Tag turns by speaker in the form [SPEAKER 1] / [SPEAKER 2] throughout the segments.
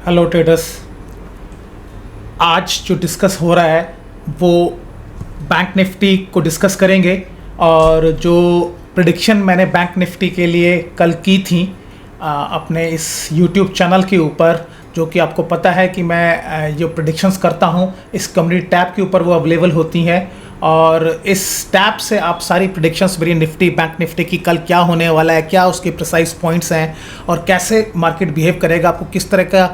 [SPEAKER 1] Hello traders. आज जो discuss हो रहा है वो बैंक निफ्टी को डिस्कस करेंगे और जो प्रेडिक्शन मैंने बैंक निफ्टी के लिए कल की थी अपने इस यूट्यूब चैनल के ऊपर, जो कि आपको पता है कि मैं जो प्रेडिक्शंस करता हूँ इस कम्युनिटी टैब के ऊपर वो अवेलेबल होती हैं और इस टैब से आप सारी प्रेडिक्शंस मेरी निफ्टी बैंक निफ्टी की कल क्या होने वाला है, क्या उसके प्रिसाइज पॉइंट्स हैं और कैसे मार्केट बिहेव करेगा, आपको किस तरह का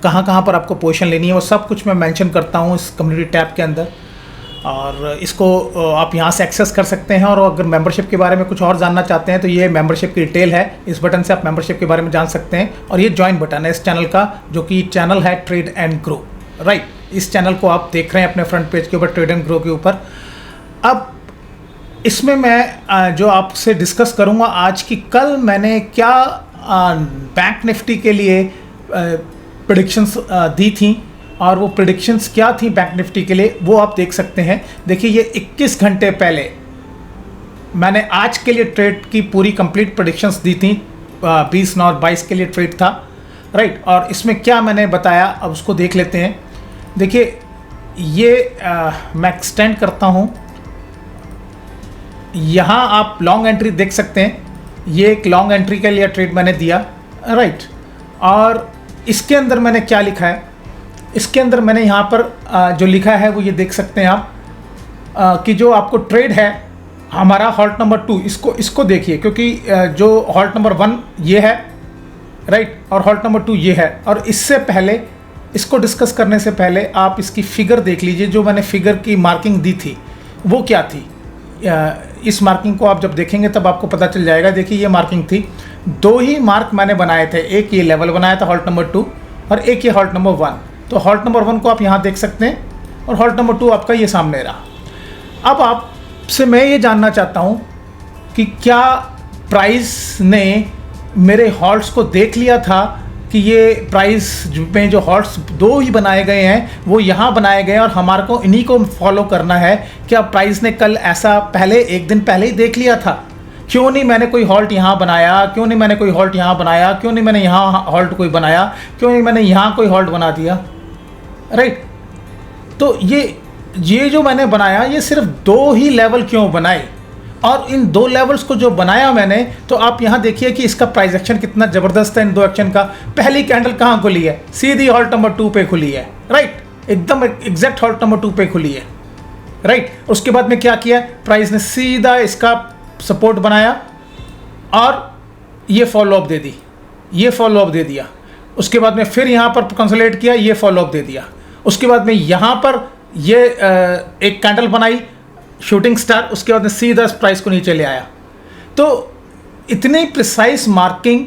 [SPEAKER 1] कहाँ पर आपको पोजीशन लेनी है, वो सब कुछ मैं मेंशन करता हूँ इस कम्युनिटी टैब के अंदर। और इसको आप यहाँ से एक्सेस कर सकते हैं और अगर मेंबरशिप के बारे में कुछ और जानना चाहते हैं तो ये मेंबरशिप की डिटेल है, इस बटन से आप मेंबरशिप के बारे में जान सकते हैं। और ये ज्वाइन बटन है इस चैनल का, जो कि चैनल है ट्रेड एंड ग्रो। राइट, इस चैनल को आप देख रहे हैं अपने फ्रंट पेज के ऊपर ट्रेड एंड ग्रो के ऊपर। अब इसमें मैं जो आपसे डिस्कस करूँगा आज की, कल मैंने क्या बैंक निफ्टी के लिए प्रेडिक्शंस दी थी और वो प्रेडिक्शंस क्या थी बैंक निफ्टी के लिए वो आप देख सकते हैं। देखिए, ये 21 घंटे पहले मैंने आज के लिए ट्रेड की पूरी कंप्लीट प्रेडिक्शंस दी थी। 20 और 22 के लिए ट्रेड था। राइट, और इसमें क्या मैंने बताया अब उसको देख लेते हैं। देखिए, ये मैं एक्सटेंड करता हूँ, यहाँ आप लॉन्ग एंट्री देख सकते हैं। ये एक लॉन्ग एंट्री के लिए ट्रेड मैंने दिया। राइट, और इसके अंदर मैंने क्या लिखा है, इसके अंदर मैंने यहाँ पर जो लिखा है वो ये देख सकते हैं आप कि जो आपको ट्रेड है हमारा हॉल्ट नंबर 2, इसको देखिए, क्योंकि जो हॉल्ट नंबर 1 ये है, राइट, और हॉल्ट नंबर 2 ये है। और इससे पहले, इसको डिस्कस करने से पहले आप इसकी फिगर देख लीजिए। जो मैंने फिगर की मार्किंग दी थी वो क्या थी, इस मार्किंग को आप जब देखेंगे तब आपको पता चल जाएगा। देखिए, ये मार्किंग थी, 2 ही मार्क मैंने बनाए थे, एक ये लेवल बनाया था हॉल्ट नंबर 2 और एक ये हॉल्ट नंबर 1। तो हॉल्ट नंबर 1 को आप यहाँ देख सकते हैं और हॉल्ट नंबर 2 आपका ये सामने रहा। अब आपसे मैं ये जानना चाहता हूँ कि क्या प्राइस ने मेरे हॉल्ट्स को देख लिया था कि ये प्राइस में जो हॉल्ट्स 2 ही बनाए गए हैं वो यहाँ बनाए गए हैं और हमारे को इन्हीं को फॉलो करना है। क्या प्राइस ने कल ऐसा पहले एक दिन पहले ही देख लिया था? क्यों नहीं मैंने कोई हॉल्ट यहाँ बनाया, क्यों नहीं मैंने कोई हॉल्ट यहाँ बनाया, क्यों नहीं मैंने यहाँ हॉल्ट कोई बनाया, क्यों नहीं मैंने यहाँ कोई हॉल्ट बना दिया? राइट, तो ये जो मैंने बनाया ये सिर्फ 2 ही लेवल क्यों बनाए, और इन 2 लेवल्स को जो बनाया मैंने, तो आप यहाँ देखिए कि इसका प्राइस एक्शन कितना ज़बरदस्त है इन 2 एक्शन का। पहली कैंडल कहाँ खुली है? सीधी हॉल्ट नंबर 2 पे खुली है। राइट, एकदम एग्जैक्ट हॉल्ट नंबर 2 पे खुली है। राइट, उसके बाद में क्या किया, प्राइस ने सीधा इसका सपोर्ट बनाया और ये फॉलोअप दे दी, ये फॉलोअप दे दिया। उसके बाद में फिर यहाँ पर कंसोलिडेट किया, ये फॉलोअप दे दिया। उसके बाद में यहाँ पर ये एक कैंडल बनाई शूटिंग स्टार, उसके बाद में सीधा प्राइस को नीचे ले आया। तो इतनी प्रिसाइज मार्किंग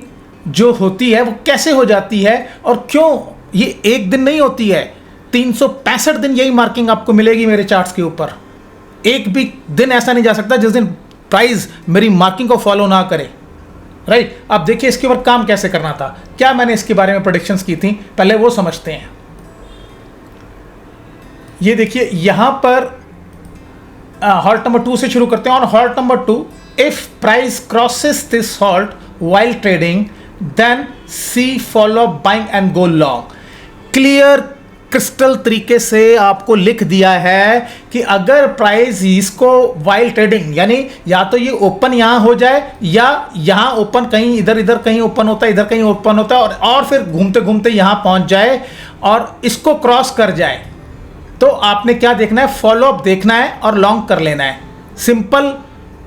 [SPEAKER 1] जो होती है वो कैसे हो जाती है और क्यों? ये एक दिन नहीं होती है, 365 दिन यही मार्किंग आपको मिलेगी मेरे चार्ट्स के ऊपर। एक भी दिन ऐसा नहीं जा सकता जिस दिन प्राइस मेरी मार्किंग को फॉलो ना करे। राइट, अब देखिए इसके ऊपर काम कैसे करना था, क्या मैंने इसके बारे में प्रेडिक्शंस की थी, पहले वो समझते हैं। ये देखिए, यहां पर हॉल्ट नंबर 2 से शुरू करते हैं और halt number 2, if price crosses this halt while trading then see follow buying and go long. Clear crystal तरीके से आपको लिख दिया है कि अगर प्राइस इसको वाइल ट्रेडिंग, यानी या तो ये ओपन यहाँ हो जाए या यहाँ ओपन कहीं इधर कहीं ओपन होता है, इधर कहीं ओपन होता है और फिर घूमते घूमते यहाँ पहुँच जाए और इसको क्रॉस कर जाए, तो आपने क्या देखना है, फॉलोअप देखना है और लॉन्ग कर लेना है। सिंपल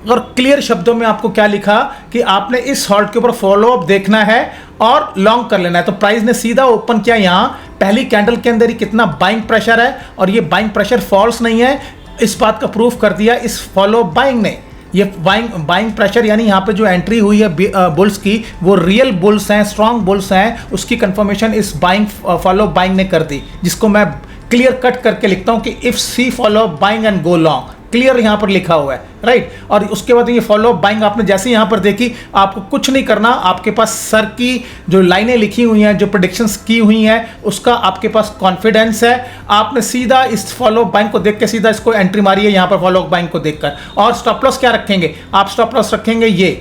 [SPEAKER 1] और क्लियर शब्दों में आपको क्या लिखा कि आपने इस हॉल्ट के ऊपर फॉलोअप देखना है और लॉन्ग कर लेना है। तो प्राइस ने सीधा ओपन किया यहाँ पहली कैंडल के अंदर ही, कितना बाइंग प्रेशर है और ये बाइंग प्रेशर फॉल्स नहीं है, इस बात का प्रूफ कर दिया इस फॉलोअप बाइंग ने। ये बाइंग प्रेशर यानी यहाँ पे जो एंट्री हुई है बुल्स की, वो रियल बुल्स हैं, स्ट्रॉन्ग बुल्स हैं, उसकी कंफर्मेशन इस बाइंग फॉलोअप बाइंग ने कर दी, जिसको मैं क्लियर कट करके लिखता हूँ कि if see follow buying and go long, clear यहाँ पर लिखा हुआ है। राइट, और उसके बाद ये फॉलो बाइंग आपने जैसे यहाँ पर देखी, आपको कुछ नहीं करना, आपके पास सर की जो लाइनें लिखी हुई हैं, जो प्रेडिक्शंस की हुई हैं, उसका आपके पास कॉन्फिडेंस है। आपने सीधा इस फॉलो बाइंग को देख के सीधा इसको एंट्री मारी है यहाँ पर फॉलो बाइंग को देखकर। और स्टॉप लॉस क्या रखेंगे आप? स्टॉप लॉस रखेंगे ये,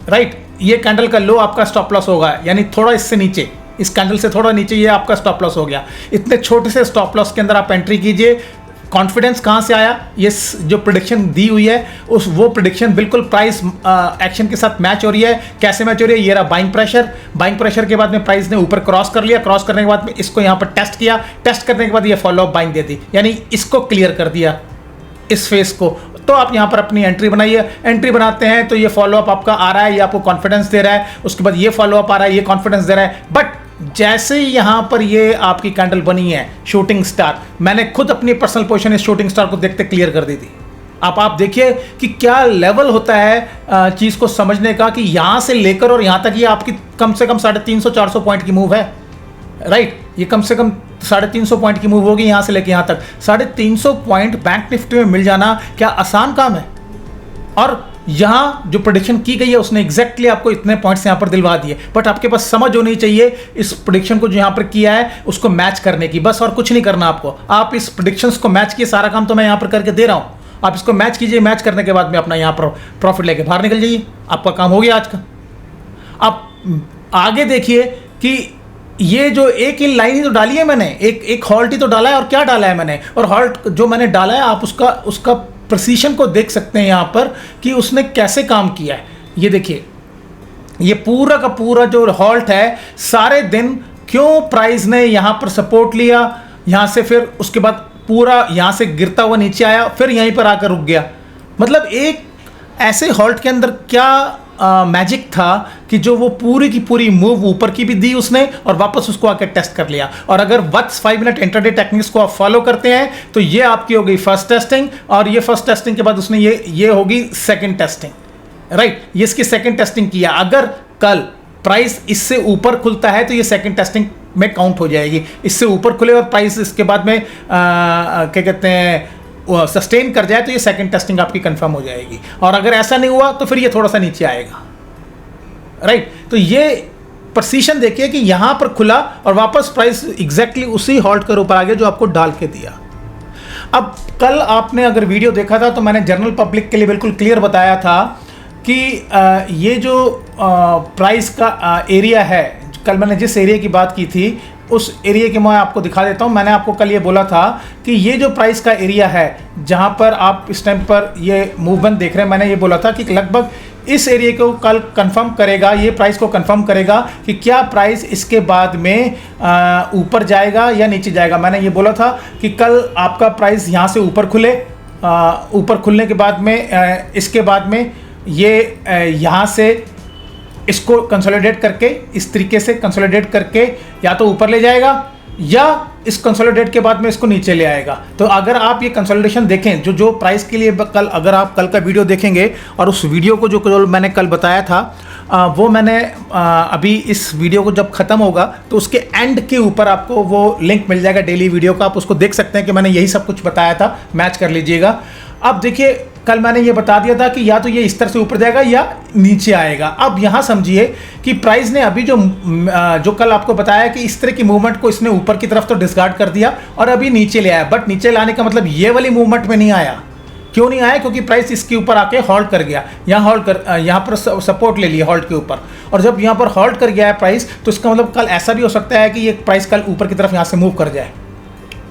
[SPEAKER 1] राइट, ये कैंडल का लो आपका स्टॉप लॉस होगा, यानी थोड़ा इससे नीचे, इस कैंडल से थोड़ा नीचे ये आपका स्टॉप लॉस हो गया। इतने छोटे से स्टॉप लॉस के अंदर आप एंट्री कीजिए। कॉन्फिडेंस कहाँ से आया? ये जो प्रेडिक्शन दी हुई है वो प्रेडिक्शन बिल्कुल प्राइस एक्शन के साथ मैच हो रही है। कैसे मैच हो रही है? ये रहा बाइंग प्रेशर के बाद में प्राइस ने ऊपर क्रॉस कर लिया, क्रॉस करने के बाद में इसको यहाँ पर टेस्ट किया, टेस्ट करने के बाद ये फॉलो अप बाइंग दे दी, यानी इसको क्लियर कर दिया इस फेस को। तो आप यहाँ पर अपनी एंट्री बनाइए। एंट्री बनाते हैं तो ये फॉलो अप आपका आ रहा है, ये आपको कॉन्फिडेंस दे रहा है, उसके बाद ये फॉलो अप आ रहा है, ये कॉन्फिडेंस दे रहा है। बट जैसे ही यहाँ पर ये आपकी कैंडल बनी है शूटिंग स्टार, मैंने खुद अपनी पर्सनल पोजीशन इस शूटिंग स्टार को देखते क्लियर कर दी थी। आप देखिए कि क्या लेवल होता है चीज़ को समझने का, कि यहाँ से लेकर और यहाँ तक ये आपकी कम से कम 350-400 पॉइंट की मूव है, राइट। ये कम से कम 350 पॉइंट की मूव होगी यहाँ से लेकर यहाँ तक। 350 पॉइंट बैंक निफ्टी में मिल जाना क्या आसान काम है? और यहाँ जो प्रेडिक्शन की गई है उसने एग्जैक्टली आपको इतने पॉइंट्स यहाँ पर दिलवा दिए। बट आपके पास समझ होनी चाहिए इस प्रेडिक्शन को जो यहाँ पर किया है उसको मैच करने की, बस और कुछ नहीं करना आपको। आप इस प्रेडिक्शंस को मैच किए, सारा काम तो मैं यहाँ पर करके दे रहा हूँ, आप इसको मैच कीजिए। मैच करने के बाद में अपना यहाँ पर प्रॉफिट लेके बाहर निकल जाइए, आपका काम हो गया आज का। आप आगे देखिए कि ये जो एक इन लाइन ही तो डाली है मैंने, एक हॉल्ट ही तो डाला है। और क्या डाला है मैंने, और हॉल्ट जो मैंने डाला है आप उसका प्रिसीशन को देख सकते हैं यहाँ पर कि उसने कैसे काम किया है। ये देखिए, ये पूरा का पूरा जो हॉल्ट है, सारे दिन क्यों प्राइस ने यहाँ पर सपोर्ट लिया, यहाँ से फिर उसके बाद पूरा यहाँ से गिरता हुआ नीचे आया, फिर यहीं पर आकर रुक गया। मतलब एक ऐसे हॉल्ट के अंदर क्या मैजिक था कि जो वो पूरी की पूरी मूव ऊपर की भी दी उसने और वापस उसको आकर टेस्ट कर लिया। और अगर वट्स 5 मिनट इंटरडे टेक्निक्स को आप फॉलो करते हैं तो ये आपकी हो गई फर्स्ट टेस्टिंग, और ये फर्स्ट टेस्टिंग के बाद उसने ये होगी सेकंड टेस्टिंग, राइट। ये इसकी सेकंड टेस्टिंग किया। अगर कल प्राइस इससे ऊपर खुलता है तो ये सेकंड टेस्टिंग में काउंट हो जाएगी। इससे ऊपर खुले और प्राइस इसके बाद में क्या कहते हैं सस्टेन कर जाए तो ये सेकंड टेस्टिंग आपकी कंफर्म हो जाएगी। और अगर ऐसा नहीं हुआ तो फिर ये थोड़ा सा नीचे आएगा, राइट। तो ये प्रिसीशन देखिए कि यहां पर खुला और वापस प्राइस एग्जैक्टली उसी हॉल्ट के ऊपर आ गया जो आपको डाल के दिया। अब कल आपने अगर वीडियो देखा था तो मैंने जनरल पब्लिक के लिए बिल्कुल क्लियर बताया था कि ये जो प्राइस का एरिया है, कल मैंने जिस एरिया की बात की थी उस एरिया के मैं आपको दिखा देता हूं। मैंने आपको कल ये बोला था कि ये जो प्राइस का एरिया है जहां पर आप इस टाइम पर ये मूवमेंट देख रहे हैं, मैंने ये बोला था कि लगभग इस एरिया को कल कंफर्म करेगा, ये प्राइस को कंफर्म करेगा कि क्या प्राइस इसके बाद में ऊपर जाएगा या नीचे जाएगा। मैंने ये बोला था कि कल आपका प्राइस यहाँ से ऊपर खुले, ऊपर खुलने के बाद में इसके बाद में ये यहाँ से इसको कंसोलिडेट करके इस तरीके से कंसोलिडेट करके या तो ऊपर ले जाएगा या इस कंसोलिडेट के बाद में इसको नीचे ले आएगा। तो अगर आप ये कंसोलिडेशन देखें जो प्राइस के लिए कल, अगर आप कल का वीडियो देखेंगे और उस वीडियो को जो मैंने कल बताया था वो मैंने अभी इस वीडियो को जब ख़त्म होगा तो उसके एंड के ऊपर आपको वो लिंक मिल जाएगा डेली वीडियो का, आप उसको देख सकते हैं कि मैंने यही सब कुछ बताया था, मैच कर लीजिएगा। अब देखिए कल मैंने ये बता दिया था कि या तो ये इस तरह से ऊपर जाएगा या नीचे आएगा। अब यहाँ समझिए कि प्राइस ने अभी जो कल आपको बताया कि इस तरह की मूवमेंट को इसने ऊपर की तरफ तो डिस्कार्ड कर दिया और अभी नीचे ले आया। बट नीचे लाने का मतलब ये वाली मूवमेंट में नहीं आया। क्यों नहीं आया? क्योंकि प्राइस इसके ऊपर आके हॉल्ट कर गया, यहाँ पर सपोर्ट ले लिया हॉल्ट के ऊपर। और जब यहाँ पर हॉल्ट कर गया है प्राइस तो इसका मतलब कल ऐसा भी हो सकता है कि ये प्राइस कल ऊपर की तरफ यहाँ से मूव कर जाए।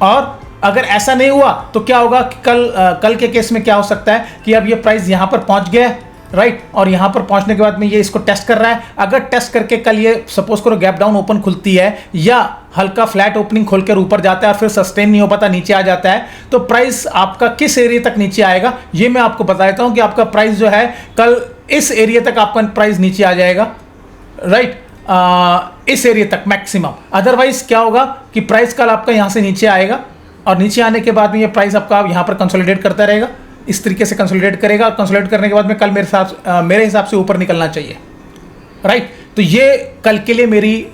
[SPEAKER 1] और अगर ऐसा नहीं हुआ तो क्या होगा कि कल के केस में क्या हो सकता है कि अब ये प्राइस यहाँ पर पहुँच गया, राइट। और यहाँ पर पहुँचने के बाद में ये इसको टेस्ट कर रहा है। अगर टेस्ट करके कल ये सपोज करो गैप डाउन ओपन खुलती है या हल्का फ्लैट ओपनिंग खोलकर ऊपर जाता है और फिर सस्टेन नहीं हो पाता, नीचे आ जाता है, तो प्राइस आपका किस एरिया तक नीचे आएगा ये मैं आपको बता देता हूँ कि आपका प्राइस जो है कल इस एरिया तक आपका प्राइस नीचे आ जाएगा, राइट। इस एरिया तक मैक्सिमम। अदरवाइज क्या होगा कि प्राइस कल आपका यहाँ से नीचे आएगा और नीचे आने के बाद में ये प्राइस आपका यहाँ पर कंसोलिडेट करता रहेगा, इस तरीके से कंसोलिडेट करेगा। और कंसोलिडेट करने के बाद में कल मेरे हिसाब से ऊपर निकलना चाहिए, राइट। तो ये कल के लिए मेरी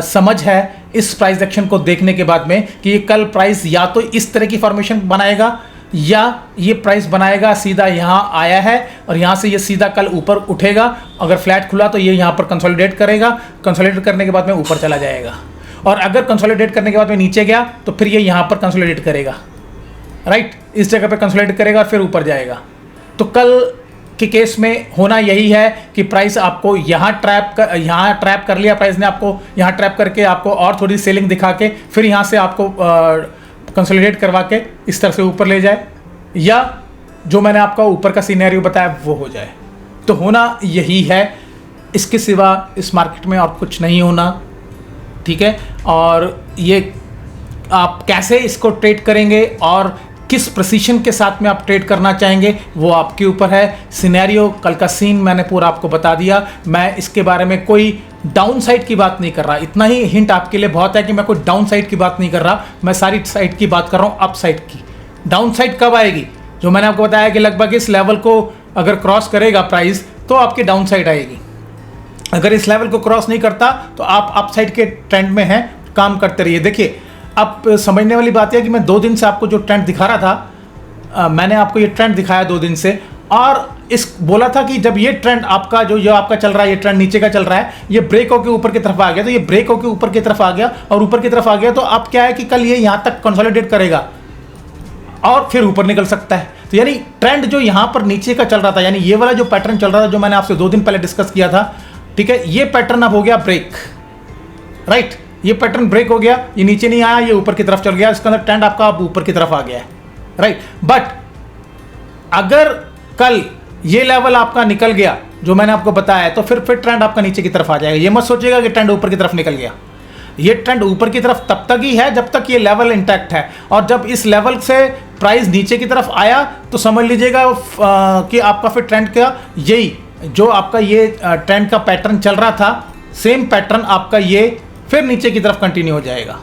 [SPEAKER 1] समझ है इस प्राइस एक्शन को देखने के बाद में कि ये कल प्राइस या तो इस तरह की फॉर्मेशन बनाएगा या ये प्राइस बनाएगा सीधा यहाँ आया है और यहाँ से ये सीधा कल ऊपर उठेगा। अगर फ्लैट खुला तो ये यहाँ पर कंसोलिडेट करेगा, कंसोलिडेट करने के बाद में ऊपर चला जाएगा। और अगर कंसोलिडेट करने के बाद में नीचे गया तो फिर ये यहाँ पर कंसोलिडेट करेगा, राइट। इस जगह पे कंसोलिडेट करेगा और फिर ऊपर जाएगा। तो कल के केस में होना यही है कि प्राइस आपको यहाँ ट्रैप कर लिया, प्राइस ने आपको यहाँ ट्रैप करके आपको और थोड़ी सेलिंग दिखा के फिर यहाँ से आपको कंसोलिडेट करवा के इस तरह से ऊपर ले जाए, या जो मैंने आपका ऊपर का सिनेरियो बताया वो हो जाए। तो होना यही है, इसके सिवा इस मार्केट में और कुछ नहीं होना, ठीक है। और ये आप कैसे इसको ट्रेड करेंगे और किस प्रिसीशन के साथ में आप ट्रेड करना चाहेंगे वो आपके ऊपर है। सिनेरियो कल का सीन मैंने पूरा आपको बता दिया। मैं इसके बारे में कोई डाउन साइड की बात नहीं कर रहा, इतना ही हिंट आपके लिए बहुत है कि मैं कोई डाउन साइड की बात नहीं कर रहा, मैं सारी साइड की बात कर रहा हूँ, अप साइड की। डाउन साइड कब आएगी? जो मैंने आपको बताया कि लगभग इस लेवल को अगर क्रॉस करेगा प्राइस तो आपकी डाउन साइड आएगी। अगर इस लेवल को क्रॉस नहीं करता तो आप अप साइड के ट्रेंड में हैं, काम करते रहिए। देखिए, अब समझने वाली बात है कि मैं 2 दिन से आपको जो ट्रेंड दिखा रहा था, मैंने आपको ये ट्रेंड दिखाया 2 दिन से, और इस बोला था कि जब ये ट्रेंड आपका जो आपका चल रहा है, ये ट्रेंड नीचे का चल रहा है, ये ब्रेक होकर ऊपर की तरफ आ गया, तो ये ब्रेक होकर ऊपर की तरफ आ गया और ऊपर की तरफ आ गया तो अब क्या है कि कल ये यहाँ तक कंसोलिडेट करेगा और फिर ऊपर निकल सकता है। तो यानी ट्रेंड जो यहाँ पर नीचे का चल रहा था, यानी ये वाला जो पैटर्न चल रहा था जो मैंने आपसे 2 दिन पहले डिस्कस किया था, ठीक है, ये पैटर्न अब हो गया ब्रेक, राइट। ये पैटर्न ब्रेक हो गया, ये नीचे नहीं आया, ये ऊपर की तरफ चल गया, इसका अंदर ट्रेंड आपका अब ऊपर की तरफ आ गया है, राइट। बट अगर कल ये लेवल आपका निकल गया जो मैंने आपको बताया, तो फिर ट्रेंड आपका नीचे की तरफ आ जाएगा। ये मत सोचिएगा कि ट्रेंड ऊपर की तरफ निकल गया। ये ट्रेंड ऊपर की तरफ तब तक ही है जब तक ये लेवल इंटैक्ट है, और जब इस लेवल से प्राइस नीचे की तरफ आया तो समझ लीजिएगा कि आपका फिर ट्रेंड का यही जो आपका ये ट्रेंड का पैटर्न चल रहा था, सेम पैटर्न आपका ये फिर नीचे की तरफ कंटिन्यू हो जाएगा,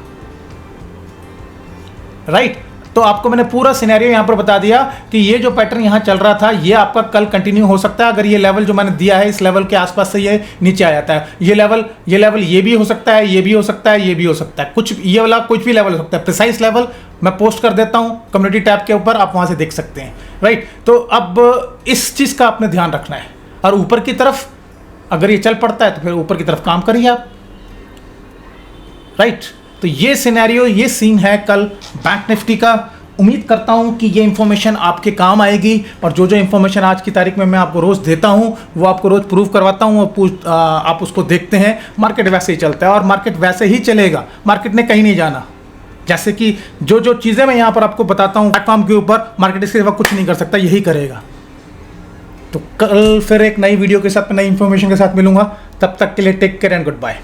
[SPEAKER 1] राइट। तो आपको मैंने पूरा सिनेरियो यहां पर बता दिया कि ये जो पैटर्न यहां चल रहा था ये आपका कल कंटिन्यू हो सकता है। अगर ये लेवल जो मैंने दिया है इस लेवल के आसपास से ये नीचे आ जाता है, ये लेवल ये भी हो सकता है, ये भी हो सकता है, ये भी हो सकता है, कुछ ये वाला कुछ भी लेवल हो सकता है। प्रिसाइज लेवल मैं पोस्ट कर देता हूं कम्युनिटी टैब के ऊपर, आप वहां से देख सकते हैं, राइट। तो अब इस चीज का आपने ध्यान रखना है, और ऊपर की तरफ अगर ये चल पड़ता है तो फिर ऊपर की तरफ काम करिए आप, राइट। तो ये सिनेरियो, ये सीन है कल बैंक निफ्टी का। उम्मीद करता हूं कि ये इंफॉर्मेशन आपके काम आएगी, और जो जो इंफॉर्मेशन आज की तारीख में मैं आपको रोज देता हूं वो आपको रोज प्रूव करवाता हूं, और आप उसको देखते हैं। मार्केट वैसे ही चलता है और मार्केट वैसे ही चलेगा, मार्केट ने कहीं नहीं जाना। जैसे कि जो जो चीज़ें मैं यहाँ पर आपको बताता हूँ प्लेटफॉर्म के ऊपर, मार्केट इसके सिवा कुछ नहीं कर सकता, यही करेगा। तो कल फिर एक नई वीडियो के साथ, नई इंफॉर्मेशन के साथ मिलूंगा। तब तक के लिए take care and good bye.